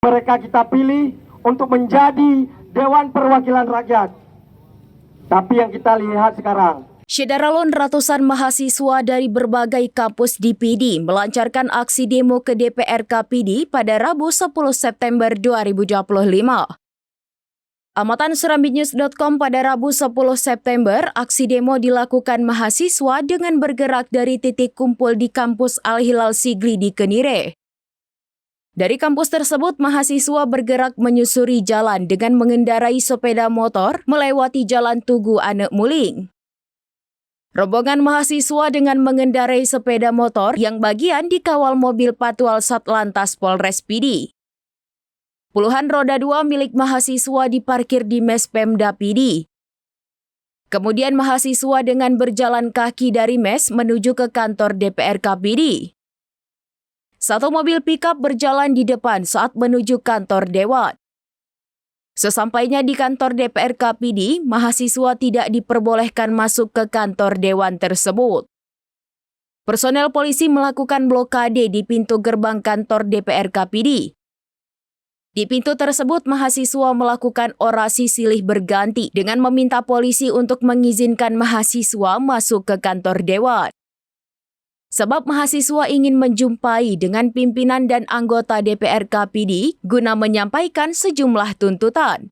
Mereka kita pilih untuk menjadi Dewan Perwakilan Rakyat. Tapi yang kita lihat sekarang, Syederalun ratusan mahasiswa dari berbagai kampus di PD melancarkan aksi demo ke DPR KPD pada Rabu 10 September 2025. Amatan serambinews.com pada Rabu 10 September, aksi demo dilakukan mahasiswa dengan bergerak dari titik kumpul di kampus Al-Hilal Sigli di Kenire. Dari kampus tersebut, mahasiswa bergerak menyusuri jalan dengan mengendarai sepeda motor melewati Jalan Tugu Anek Muling. Rombongan mahasiswa dengan mengendarai sepeda motor yang bagian dikawal mobil Patwal Satlantas Polres PD. Puluhan roda 2 milik mahasiswa diparkir di Mes Pemda PD. Kemudian mahasiswa dengan berjalan kaki dari Mes menuju ke kantor DPR KPD. Satu mobil pickup berjalan di depan saat menuju kantor Dewan. Sesampainya di kantor DPR KPD, mahasiswa tidak diperbolehkan masuk ke kantor Dewan tersebut. Personel polisi melakukan blokade di pintu gerbang kantor DPR KPD. Di pintu tersebut, mahasiswa melakukan orasi silih berganti dengan meminta polisi untuk mengizinkan mahasiswa masuk ke kantor Dewan. Sebab mahasiswa ingin menjumpai dengan pimpinan dan anggota DPR KPD guna menyampaikan sejumlah tuntutan.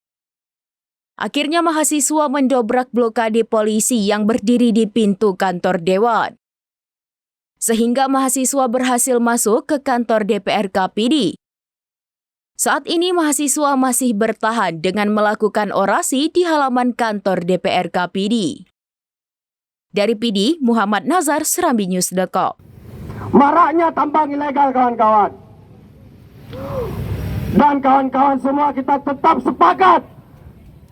Akhirnya mahasiswa mendobrak blokade polisi yang berdiri di pintu kantor Dewan. Sehingga mahasiswa berhasil masuk ke kantor DPR KPD. Saat ini mahasiswa masih bertahan dengan melakukan orasi di halaman kantor DPR KPD. Dari PD, Muhammad Nazar, serambinews.com. maraknya tambang ilegal kawan-kawan. Dan kawan-kawan semua kita tetap sepakat.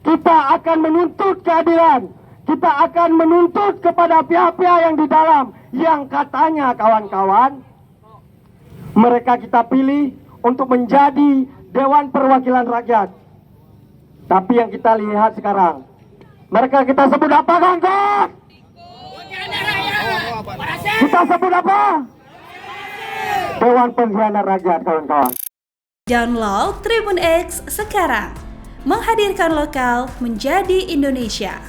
Kita akan menuntut keadilan. Kita akan menuntut kepada pihak-pihak yang di dalam. Yang katanya kawan-kawan, mereka kita pilih untuk menjadi Dewan Perwakilan Rakyat. Tapi yang kita lihat sekarang, mereka kita sebut apa kawan-kawan? Kita sebut apa? Dewan Pengkhianat Rakyat kawan-kawan. Download Tribun X sekarang, menghadirkan lokal menjadi Indonesia.